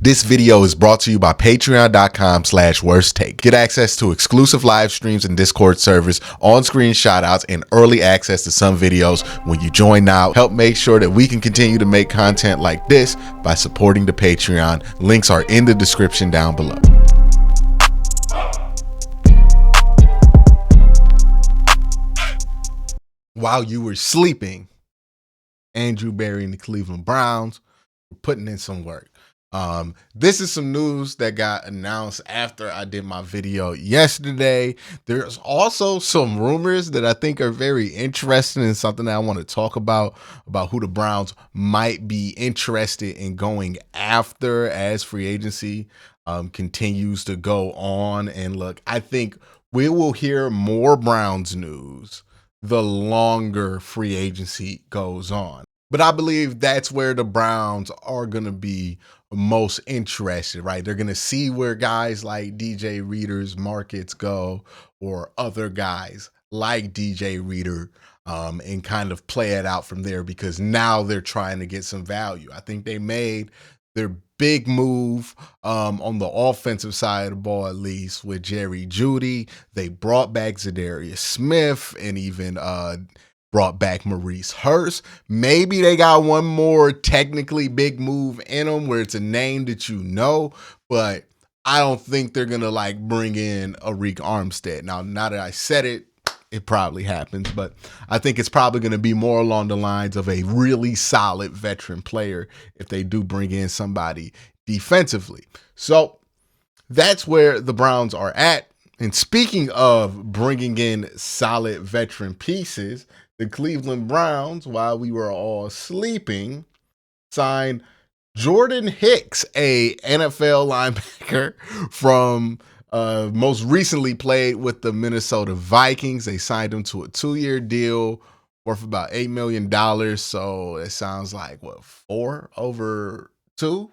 This video is brought to you by patreon.com/worsttake. Get access to exclusive live streams and Discord servers, on-screen shoutouts, and early access to some videos when you join now. Help make sure that we can continue to make content like this by supporting the Patreon. Links are in the description down below. While you were sleeping, Andrew Berry and the Cleveland Browns were putting in some work. This is some news that got announced after I did my video yesterday. There's also some rumors that I think are very interesting and something that I want to talk about who the Browns might be interested in going after as free agency continues to go on. And look, I think we will hear more Browns news the longer free agency goes on. But I believe that's where the Browns are going to be most interested, right? They're going to see where guys like DJ Reader's markets go, or other guys like DJ Reader, and kind of play it out from there, because now they're trying to get some value. I think they made their big move on the offensive side of the ball, at least with Jerry Jeudy. They brought back Zadarius Smith and even brought back Maurice Hurst. Maybe they got one more technically big move in them where it's a name that you know, but I don't think they're going to like bring in Arik Armstead. Now that I said it, it probably happens, but I think it's probably going to be more along the lines of a really solid veteran player if they do bring in somebody defensively. So that's where the Browns are at. And speaking of bringing in solid veteran pieces, the Cleveland Browns, while we were all sleeping, signed Jordan Hicks, a NFL linebacker from most recently played with the Minnesota Vikings. They signed him to a 2-year deal worth about $8 million. So it sounds like, what, 4 over 2?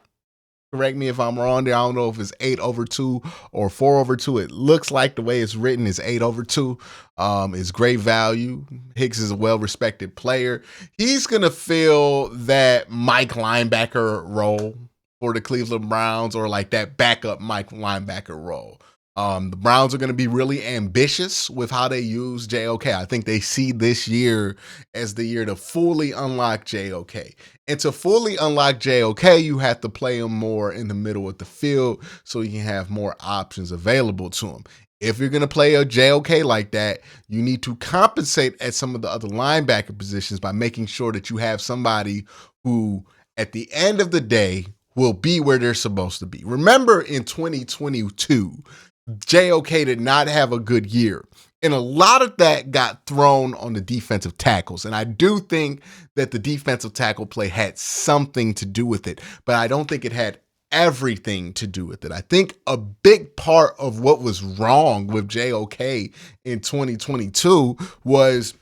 Correct me if I'm wrong there. I don't know if it's 8 over 2 or 4 over 2. It looks like the way it's written is 8 over 2. It's great value. Hicks is a well-respected player. He's going to fill that Mike linebacker role for the Cleveland Browns, or like that backup Mike linebacker role. The Browns are going to be really ambitious with how they use JOK. I think they see this year as the year to fully unlock JOK. And to fully unlock JOK, you have to play him more in the middle of the field so you can have more options available to him. If you're going to play a JOK like that, you need to compensate at some of the other linebacker positions by making sure that you have somebody who, at the end of the day, will be where they're supposed to be. Remember, in 2022, JOK did not have a good year, and a lot of that got thrown on the defensive tackles. And I do think that the defensive tackle play had something to do with it, but I don't think it had everything to do with it. I think a big part of what was wrong with JOK in 2022 was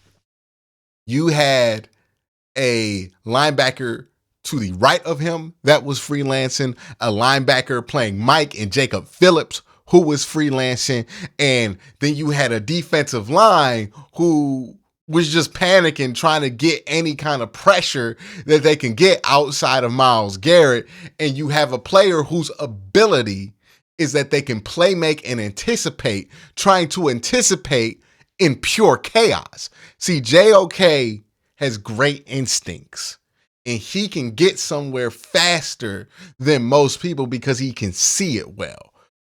you had a linebacker to the right of him that was freelancing, a linebacker playing Mike and Jacob Phillips who was freelancing, and then you had a defensive line who was just panicking, trying to get any kind of pressure that they can get outside of Myles Garrett, and you have a player whose ability is that they can play, make, and anticipate, trying to anticipate in pure chaos. See, JOK has great instincts, and he can get somewhere faster than most people because he can see it well.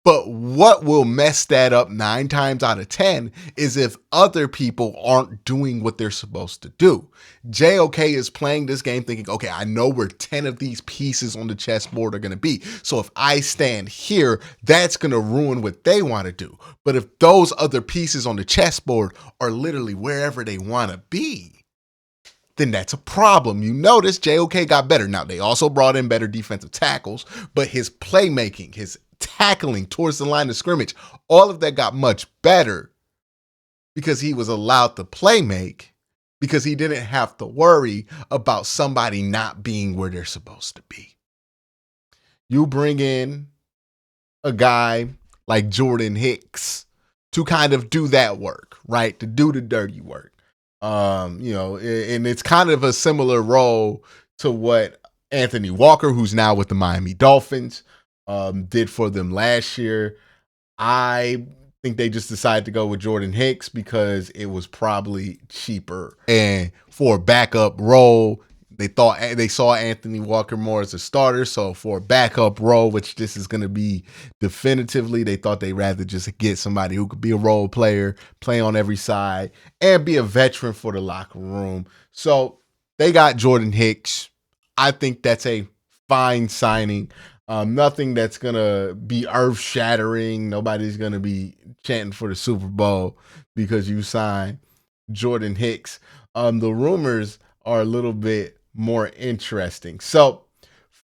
But what will mess that up 9 times out of 10 is if other people aren't doing what they're supposed to do. JOK is playing this game thinking, okay, I know where 10 of these pieces on the chessboard are going to be. So if I stand here, that's going to ruin what they want to do. But if those other pieces on the chessboard are literally wherever they want to be, then that's a problem. You notice JOK got better. Now, they also brought in better defensive tackles, but his playmaking, his tackling towards the line of scrimmage, all of that got much better because he was allowed to play make, because he didn't have to worry about somebody not being where they're supposed to be. You bring in a guy like Jordan Hicks to kind of do that work, right? To do the dirty work. And it's kind of a similar role to what Anthony Walker, who's now with the Miami Dolphins, did for them last year. I think they just decided to go with Jordan Hicks because it was probably cheaper. And for a backup role, they saw Anthony Walker more as a starter. So for a backup role, which this is going to be definitively, they thought they'd rather just get somebody who could be a role player, play on every side, and be a veteran for the locker room. So they got Jordan Hicks. I think that's a fine signing. Nothing that's going to be earth shattering. Nobody's going to be chanting for the Super Bowl because you signed Jordan Hicks. The rumors are a little bit more interesting. So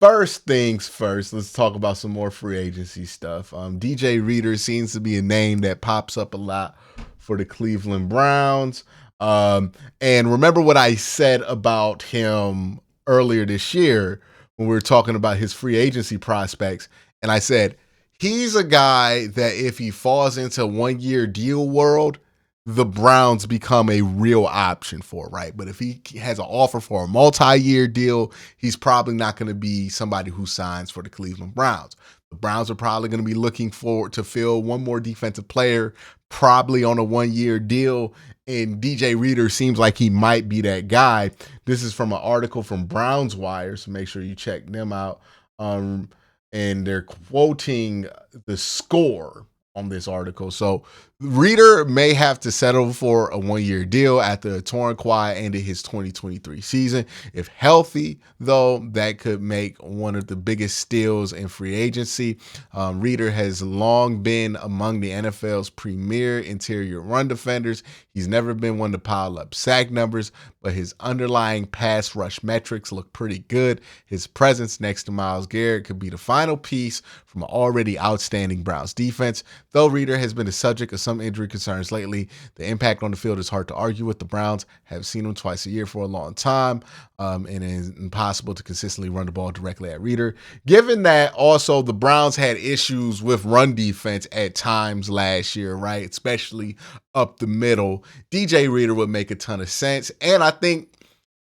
first things first, let's talk about some more free agency stuff. DJ Reader seems to be a name that pops up a lot for the Cleveland Browns. And remember what I said about him earlier this year when we were talking about his free agency prospects. And I said, he's a guy that if he falls into 1-year deal world, the Browns become a real option for, right? But if he has an offer for a multi-year deal, he's probably not going to be somebody who signs for the Cleveland Browns. The Browns are probably going to be looking forward to fill one more defensive player, probably on a 1-year deal. And DJ Reader seems like he might be that guy. This is from an article from Browns Wire, so make sure you check them out. And they're quoting the score on this article. So Reader may have to settle for a 1-year deal after a torn quad ended his 2023 season. If healthy, though, that could make one of the biggest steals in free agency. Reader has long been among the NFL's premier interior run defenders. He's never been one to pile up sack numbers, but his underlying pass rush metrics look pretty good. His presence next to Myles Garrett could be the final piece from an already outstanding Browns defense. Though Reader has been the subject of some injury concerns lately, the impact on the field is hard to argue with. The Browns have seen him twice a year for a long time, and it is impossible to consistently run the ball directly at Reader. Given that also the Browns had issues with run defense at times last year, right? Especially up the middle, DJ Reader would make a ton of sense. And I think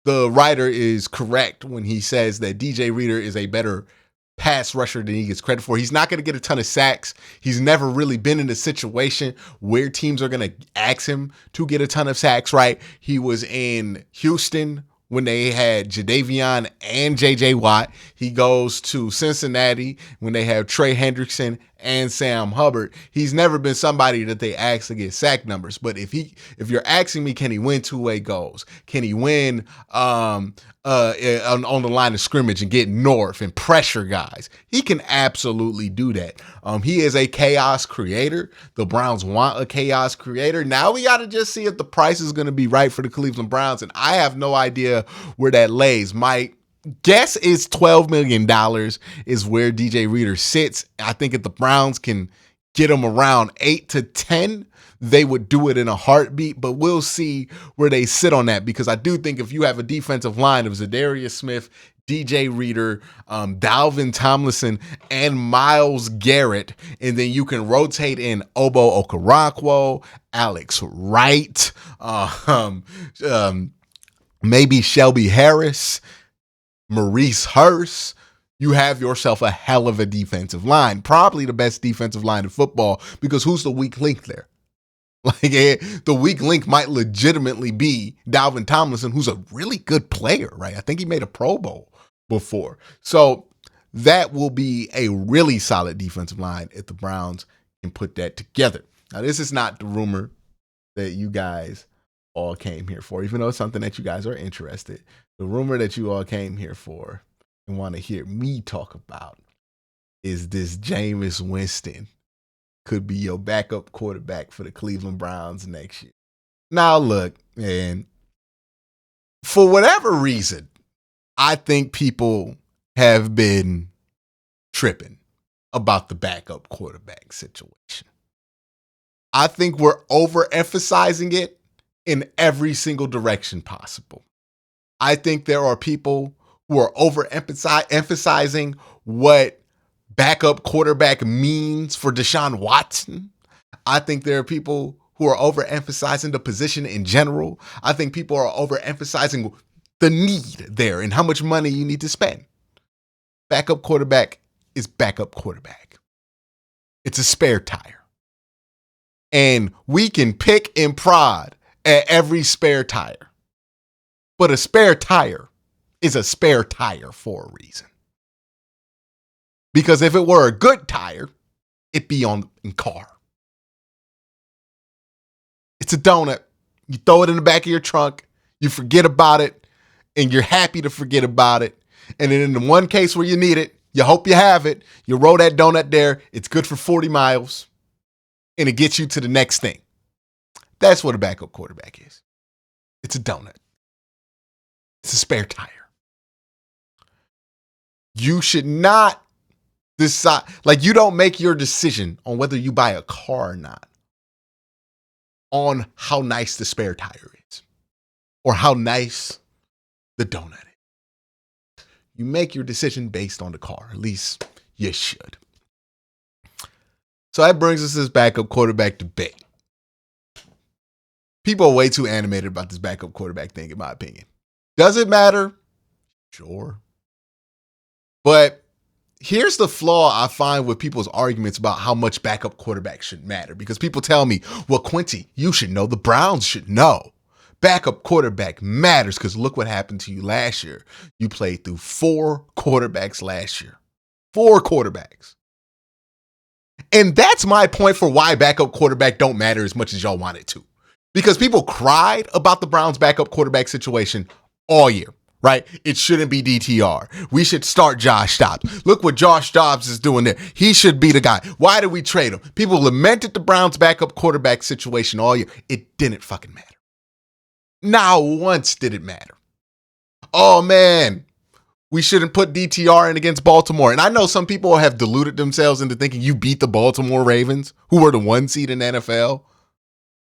the writer is correct when he says that DJ Reader is a better pass rusher than he gets credit for. He's not going to get a ton of sacks. He's never really been in a situation where teams are going to ask him to get a ton of sacks, right? He was in Houston when they had Jadeveon and J.J. Watt. He goes to Cincinnati when they have Trey Hendrickson and Sam Hubbard. He's never been somebody that they ask to get sack numbers. But if you're asking me, can he win two-way goals? Can he win on the line of scrimmage and get north and pressure guys? He can absolutely do that. He is a chaos creator. The Browns want a chaos creator. Now we got to just see if the price is going to be right for the Cleveland Browns. And I have no idea where that lays. My guess is $12 million is where DJ Reader sits. I think if the Browns can get him around 8 to 10, they would do it in a heartbeat, but we'll see where they sit on that, because I do think if you have a defensive line of Zadarius Smith, DJ Reader, Dalvin Tomlinson, and Myles Garrett, and then you can rotate in Obo Okoronkwo, Alex Wright, maybe Shelby Harris, Maurice Hurst, you have yourself a hell of a defensive line, probably the best defensive line in football, because who's the weak link there? Like, the weak link might legitimately be Dalvin Tomlinson, who's a really good player, right? I think he made a Pro Bowl before. So that will be a really solid defensive line if the Browns can put that together. Now, this is not the rumor that you guys all came here for, even though it's something that you guys are interested. The rumor that you all came here for and want to hear me talk about is this Jameis Winston could be your backup quarterback for the Cleveland Browns next year. Now, look, man, for whatever reason, I think people have been tripping about the backup quarterback situation. I think we're overemphasizing it in every single direction possible. I think there are people who are overemphasizing what backup quarterback means for Deshaun Watson. I think there are people who are overemphasizing the position in general. I think people are overemphasizing the need there and how much money you need to spend. Backup quarterback is backup quarterback. It's a spare tire. And we can pick and prod at every spare tire. But a spare tire is a spare tire for a reason. Because if it were a good tire, it'd be on the car. It's a donut. You throw it in the back of your trunk, you forget about it, and you're happy to forget about it. And then in the one case where you need it, you hope you have it, you roll that donut there, it's good for 40 miles, and it gets you to the next thing. That's what a backup quarterback is. It's a donut. It's a spare tire. You should not decide, like you don't make your decision on whether you buy a car or not on how nice the spare tire is or how nice the donut is. You make your decision based on the car. At least you should. So that brings us to this backup quarterback debate. People are way too animated about this backup quarterback thing, in my opinion. Does it matter? Sure. But here's the flaw I find with people's arguments about how much backup quarterback should matter. Because people tell me, well, Quincy, you should know. The Browns should know. Backup quarterback matters because look what happened to you last year. You played through 4 quarterbacks last year. 4 quarterbacks. And that's my point for why backup quarterback don't matter as much as y'all want it to. Because people cried about the Browns backup quarterback situation all year, right? It shouldn't be DTR. We should start Josh Dobbs. Look what Josh Dobbs is doing there. He should be the guy. Why did we trade him? People lamented the Browns backup quarterback situation all year. It didn't fucking matter. Not once did it matter. Oh man, we shouldn't put DTR in against Baltimore. And I know some people have deluded themselves into thinking you beat the Baltimore Ravens, who were the 1 seed in the NFL,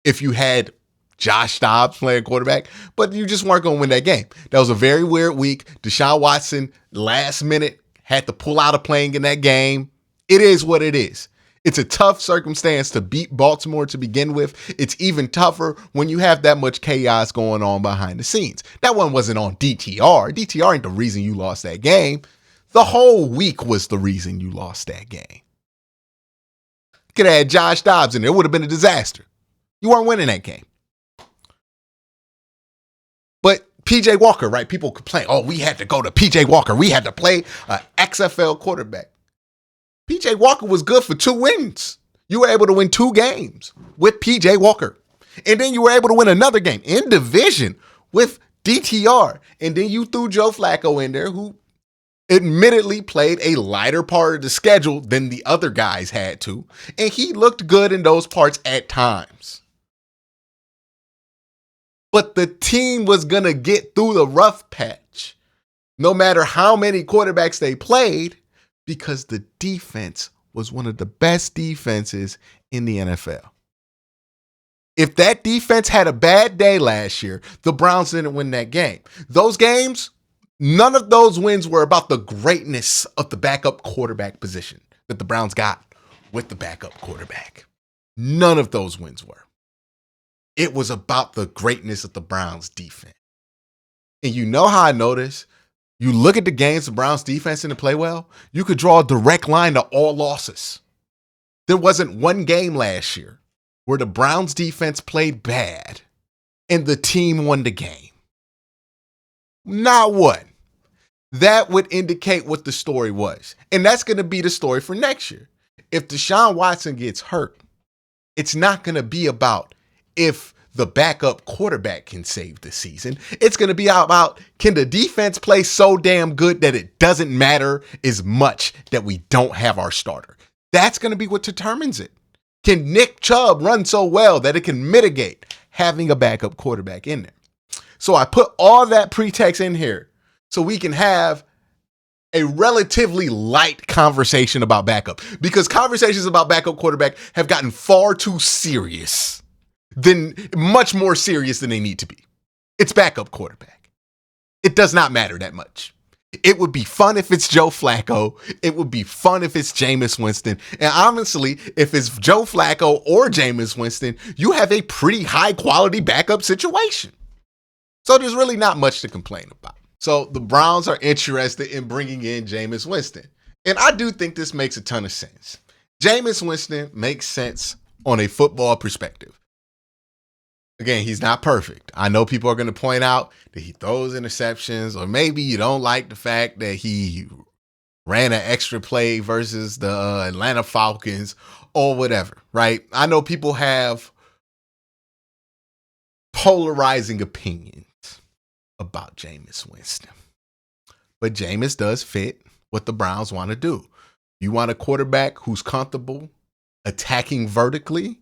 if you had Josh Dobbs playing quarterback, but you just weren't going to win that game. That was a very weird week. Deshaun Watson, last minute, had to pull out of playing in that game. It is what it is. It's a tough circumstance to beat Baltimore to begin with. It's even tougher when you have that much chaos going on behind the scenes. That one wasn't on DTR. DTR ain't the reason you lost that game. The whole week was the reason you lost that game. Could have had Josh Dobbs in there. It would have been a disaster. You weren't winning that game. But PJ Walker, right? People complain, oh, we had to go to PJ Walker. We had to play an XFL quarterback. PJ Walker was good for 2 wins. You were able to win 2 games with PJ Walker. And then you were able to win another game in division with DTR. And then you threw Joe Flacco in there, who admittedly played a lighter part of the schedule than the other guys had to. And he looked good in those parts at times. But the team was going to get through the rough patch, no matter how many quarterbacks they played, because the defense was one of the best defenses in the NFL. If that defense had a bad day last year, the Browns didn't win that game. Those games, none of those wins were about the greatness of the backup quarterback position that the Browns got with the backup quarterback. None of those wins were. It was about the greatness of the Browns defense. And you know how I noticed? You look at the games the Browns defense didn't play well, you could draw a direct line to all losses. There wasn't one game last year where the Browns defense played bad and the team won the game. Not one. That would indicate what the story was. And that's going to be the story for next year. If Deshaun Watson gets hurt, it's not going to be about if the backup quarterback can save the season. It's going to be about, can the defense play so damn good that it doesn't matter as much that we don't have our starter? That's going to be what determines it. Can Nick Chubb run so well that it can mitigate having a backup quarterback in there? So I put all that pretext in here so we can have a relatively light conversation about backup, because conversations about backup quarterback have gotten far too serious. Much more serious than they need to be. It's backup quarterback. It does not matter that much. It would be fun if it's Joe Flacco. It would be fun if it's Jameis Winston. And honestly, if it's Joe Flacco or Jameis Winston, you have a pretty high quality backup situation. So there's really not much to complain about. So the Browns are interested in bringing in Jameis Winston. And I do think this makes a ton of sense. Jameis Winston makes sense on a football perspective. Again, he's not perfect. I know people are going to point out that he throws interceptions, or maybe you don't like the fact that he ran an extra play versus the Atlanta Falcons or whatever, right? I know people have polarizing opinions about Jameis Winston, but Jameis does fit what the Browns want to do. You want a quarterback who's comfortable attacking vertically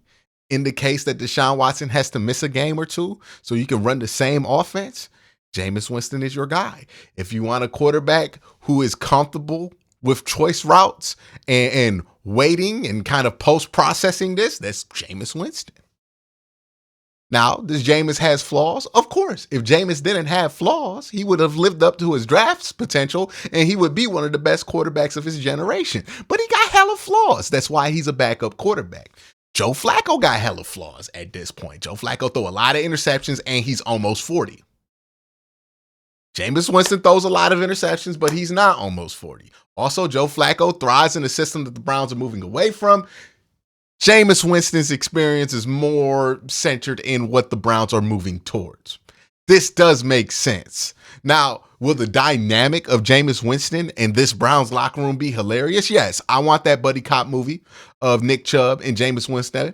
in the case that Deshaun Watson has to miss a game or two so you can run the same offense. Jameis Winston is your guy. If you want a quarterback who is comfortable with choice routes and waiting and kind of post-processing this, that's Jameis Winston. Now, does Jameis has flaws? Of course. If Jameis didn't have flaws, he would have lived up to his draft's potential and he would be one of the best quarterbacks of his generation. But he got hella flaws. That's why he's a backup quarterback. Joe Flacco got hella flaws at this point. Joe Flacco throw a lot of interceptions and he's almost 40. Jameis Winston throws a lot of interceptions, but he's not almost 40. Also, Joe Flacco thrives in a system that the Browns are moving away from. Jameis Winston's experience is more centered in what the Browns are moving towards. This does make sense. Now, will the dynamic of Jameis Winston and this Browns locker room be hilarious? Yes, I want that buddy cop movie of Nick Chubb and Jameis Winston.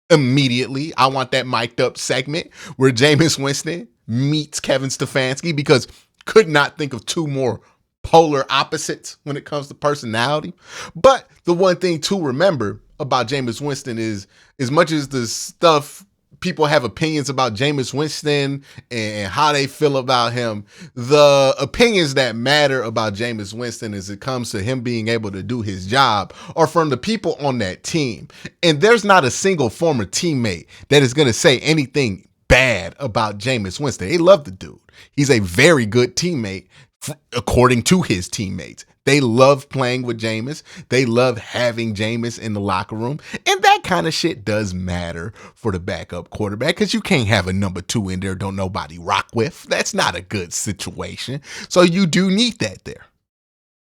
Immediately, I want that mic'd up segment where Jameis Winston meets Kevin Stefanski, because could not think of two more polar opposites when it comes to personality. But the one thing to remember about Jameis Winston is, as much as the stuff people have opinions about Jameis Winston and how they feel about him, the opinions that matter about Jameis Winston as it comes to him being able to do his job are from the people on that team. And there's not a single former teammate that is going to say anything bad about Jameis Winston. They love the dude. He's a very good teammate, according to his teammates. They love playing with Jameis. They love having Jameis in the locker room. And that kind of shit does matter for the backup quarterback, because you can't have a number two in there don't nobody rock with. That's not a good situation. So you do need that there.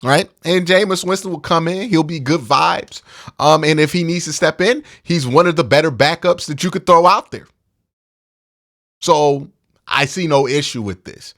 Right? And Jameis Winston will come in. He'll be good vibes. And if he needs to step in, he's one of the better backups that you could throw out there. So I see no issue with this.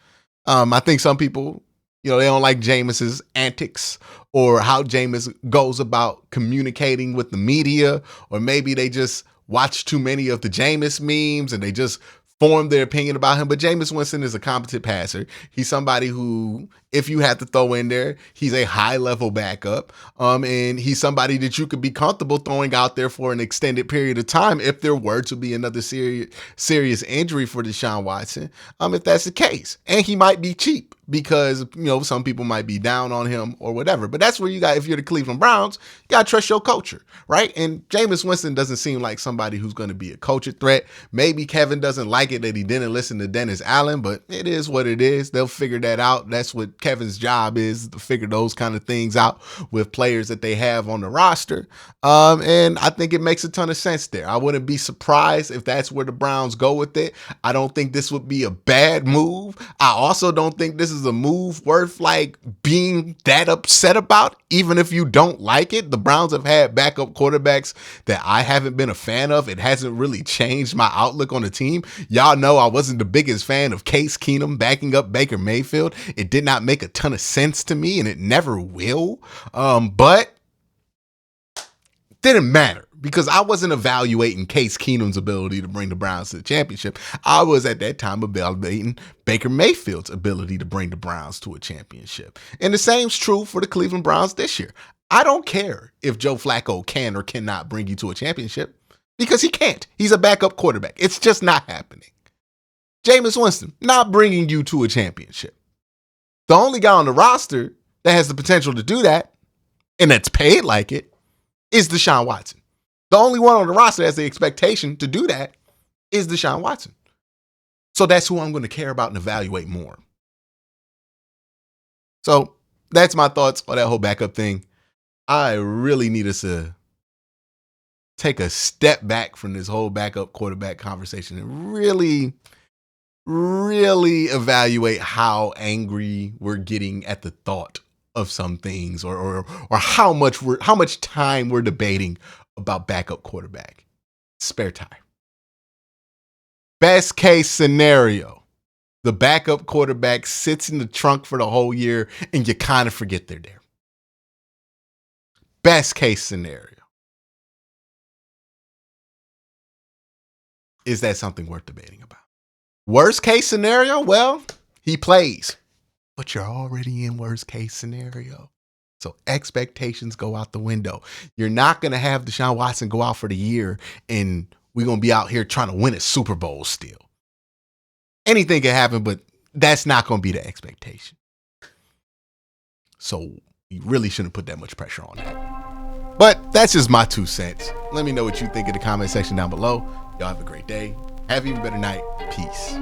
I think some people, they don't like Jameis's antics or how Jameis goes about communicating with the media, or maybe they just watch too many of the Jameis memes and they just form their opinion about him. But Jameis Winston is a competent passer. He's somebody who, if you had to throw in there, he's a high-level backup. And he's somebody that you could be comfortable throwing out there for an extended period of time if there were to be another serious injury for Deshaun Watson, if that's the case. And he might be cheap because, some people might be down on him or whatever. But that's where you got, if you're the Cleveland Browns, you got to trust your culture, right? And Jameis Winston doesn't seem like somebody who's going to be a culture threat. Maybe Kevin doesn't like it that he didn't listen to Dennis Allen, but it is what it is. They'll figure that out. That's what Kevin's job is, to figure those kind of things out with players that they have on the roster. And I think it makes a ton of sense there. I wouldn't be surprised if that's where the Browns go with it. I don't think this would be a bad move. I also don't think this is a move worth being that upset about, even if you don't like it. The Browns have had backup quarterbacks that I haven't been a fan of. It hasn't really changed my outlook on the team. Y'all know I wasn't the biggest fan of Case Keenum backing up Baker Mayfield. It did not make a ton of sense to me, and it never will. But didn't matter, because I wasn't evaluating Case Keenum's ability to bring the Browns to the championship. I was at that time evaluating Baker Mayfield's ability to bring the Browns to a championship. And the same's true for the Cleveland Browns this year. I don't care if Joe Flacco can or cannot bring you to a championship, because he can't. He's a backup quarterback. It's just not happening. Jameis Winston, not bringing you to a championship. The only guy on the roster that has the potential to do that, and that's paid like it, is Deshaun Watson. The only one on the roster that has the expectation to do that is Deshaun Watson. So that's who I'm going to care about and evaluate more. So that's my thoughts on that whole backup thing. I really need us to take a step back from this whole backup quarterback conversation and really evaluate how angry we're getting at the thought of some things, or how much time we're debating about backup quarterback. Spare time. Best case scenario, the backup quarterback sits in the trunk for the whole year and you kind of forget they're there. Best case scenario. Is that something worth debating about? Worst case scenario, well, he plays. But you're already in worst case scenario. So expectations go out the window. You're not going to have Deshaun Watson go out for the year and we're going to be out here trying to win a Super Bowl still. Anything can happen, but that's not going to be the expectation. So you really shouldn't put that much pressure on that. But that's just my 2 cents. Let me know what you think in the comment section down below. Y'all have a great day. Have an even better night. Peace.